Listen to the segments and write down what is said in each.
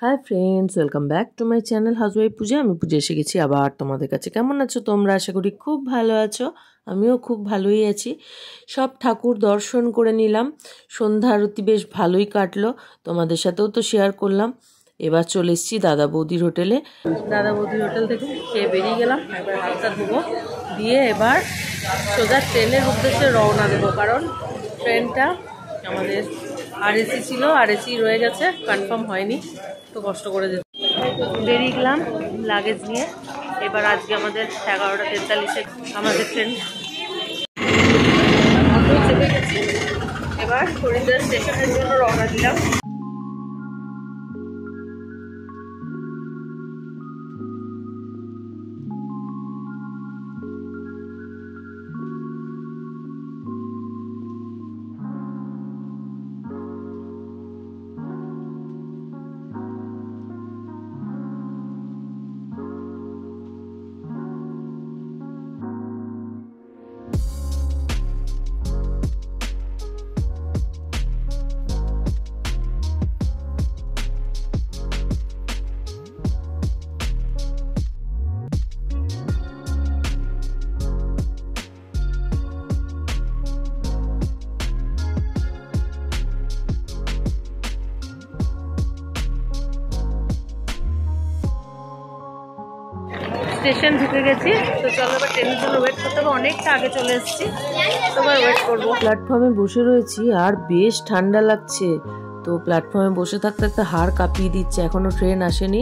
High friends, welcome back to my channel housewife Puja. আমি পূজা এসে গেছি আবার তোমাদের কাছে। কেমন আছো তোমরা? আশা করি খুব ভালো আছো। আমিও খুব ভালোই আছি। সব ঠাকুর দর্শন করে নিলাম, সন্ধ্যা আরতি বেশ ভালোই কাটলো, তোমাদের সাথেও তো শেয়ার করলাম। এবার চলে এসেছি দাদা বৌদির হোটেলে। দাদা বৌদির হোটেল থেকে খেয়ে বেরিয়ে গেলাম। একবার হাতটা ধুবো, দিয়ে এবার সোজা ট্রেনের উদ্দেশ্যে রওনা দেবো, কারণ ট্রেনটা আমাদের আরএসি ছিল, আরএসি রয়ে গেছে, কনফার্ম হয়নি, তো কষ্ট করে যেতে বেরিয়ে গেলাম লাগেজ নিয়ে। এবার আজকে আমাদের 11:43-এ আমাদের ট্রেন চেপে গেছি। এবার হরিদ্বার স্টেশনের জন্য রওনা দিলাম। স্টেশন ঢুকে গেছি, তো চলো এবার ট্রেনের জন্য ওয়েট করতে হবে। অনেকটা আগে চলে এসেছি, তো এবার ওয়েট করবো। প্ল্যাটফর্মে বসে রয়েছি আর বেশ ঠান্ডা লাগছে, তো প্ল্যাটফর্মে বসে থাকতে থাকতে হাড় কাঁপিয়ে দিচ্ছে। এখনো ট্রেন আসেনি,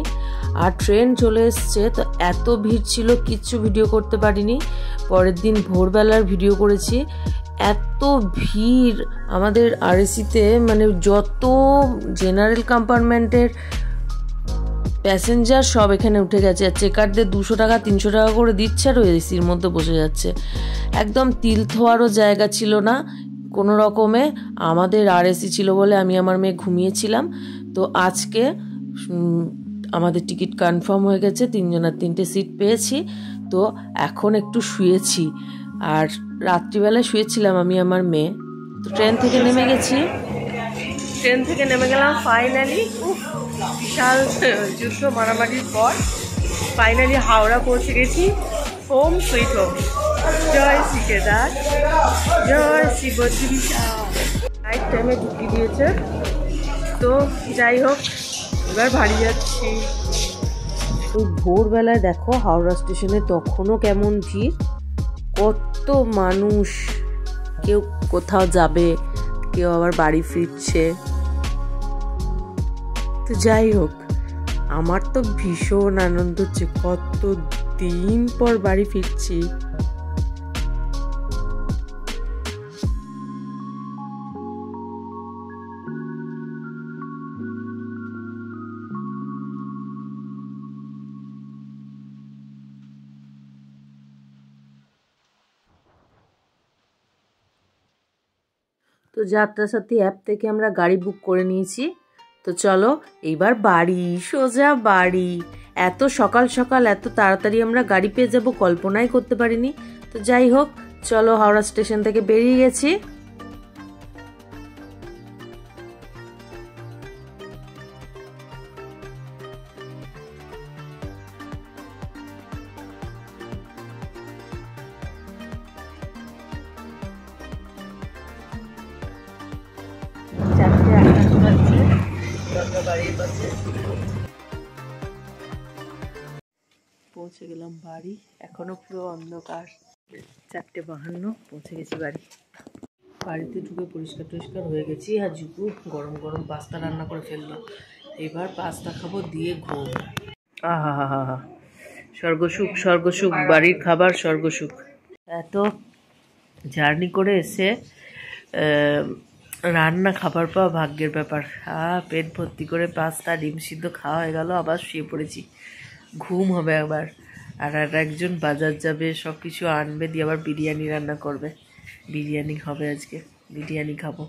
আর ট্রেন চলে এসছে, তো এত ভিড় ছিল কিচ্ছু ভিডিও করতে পারিনি। পরের দিন ভোরবেলার ভিডিও করেছি। এত ভিড় আমাদের আরএসিতে, মানে যত জেনারেল কম্পার্টমেন্টের প্যাসেঞ্জার সব এখানে উঠে গেছে। আর চেকারদের 200 টাকা 300 টাকা করে দিচ্ছে, আর ওই এসির মধ্যে বসে যাচ্ছে। একদম তিল থোয়ারও জায়গা ছিল না কোনো রকমে। আমাদের আরএসি ছিল বলে আমি আমার মেয়ে ঘুমিয়েছিলাম। তো আজকে আমাদের টিকিট কনফার্ম হয়ে গেছে, 3 জনের 3টে সিট পেয়েছি। তো এখন একটু শুয়েছি, আর রাত্রিবেলায় শুয়েছিলাম আমি আমার মেয়ে। তো ট্রেন থেকে নেমে গেছি, ট্রেন থেকে নেমে গেলাম ফাইনালি। বিশাল যুদ্ধ মারামারির পর ফাইনালি হাওড়া পৌঁছে গেছি। Home sweet home. জয় শ্রী কেদার, জয় শ্রী বদ্রীশা। নাইট টাইমে ঢুকি দিয়েছে, তো যাই হোক এবার বাড়ি যাচ্ছি। ওই ভোরবেলায় দেখো হাওড়া স্টেশনে তখনও কেমন ভিড়, কত মানুষ, কেউ কোথাও যাবে, কেউ আবার বাড়ি ফিরছে। তো যাই হোক, আমার তো ভীষণ আনন্দ হচ্ছে, কত দিন পর বাড়ি ফিরছি। তো যাত্রাসাথী অ্যাপ থেকে আমরা গাড়ি বুক করে নিয়েছি। তো চলো এইবার বাড়ি, সোজা বাড়ি। এত সকাল সকাল এত তাড়াতাড়ি আমরা গাড়ি পেয়ে যাব কল্পনাই করতে পারিনি। তো যাই হোক, চলো হাওড়া স্টেশন থেকে বেরিয়ে গেছি। পৌঁছে গেলাম বাড়ি, এখনো পুরো অন্ধকার। 4:52 পৌঁছে গেছি বাড়ি। বাড়িতে ঢুকে পরিষ্কার টরিষ্কার হয়ে গেছি, আর জুকু গরম গরম পাস্তা রান্না করে ফেললো। এবার পাস্তা খাবো, দিয়ে ঘুম। আহা হা হা হা, স্বর্গসুখ স্বর্গসুখ, বাড়ির খাবার স্বর্গসুখ। এত জার্নি করে এসে রান্না খাবার পাওয়া ভাগ্যের ব্যাপার। পেট ভর্তি করে পাস্তা ডিম সিদ্ধ খাওয়া হয়ে গেল, আবার শুয়ে পড়েছি, ঘুম হবে আবার। আর একজন বাজার যাবে, সব কিছু আনবে, দিয়ে আবার বিরিয়ানি রান্না করবে। বিরিয়ানি হবে আজকে, বিরিয়ানি খাবো।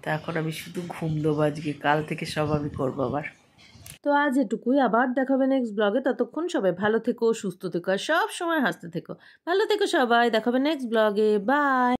তা এখন আমি শুধু ঘুম দেবো আজকে, কাল থেকে সব আমি করবো আবার। তো আজ এটুকুই, আবার দেখাবে নেক্সট ব্লগে। ততক্ষণ সবাই ভালো থেকো, সুস্থ থেকো, আর সব সময় হাসতে থেকো। ভালো থেকো সবাই, দেখাবে নেক্সট ব্লগে। বাই।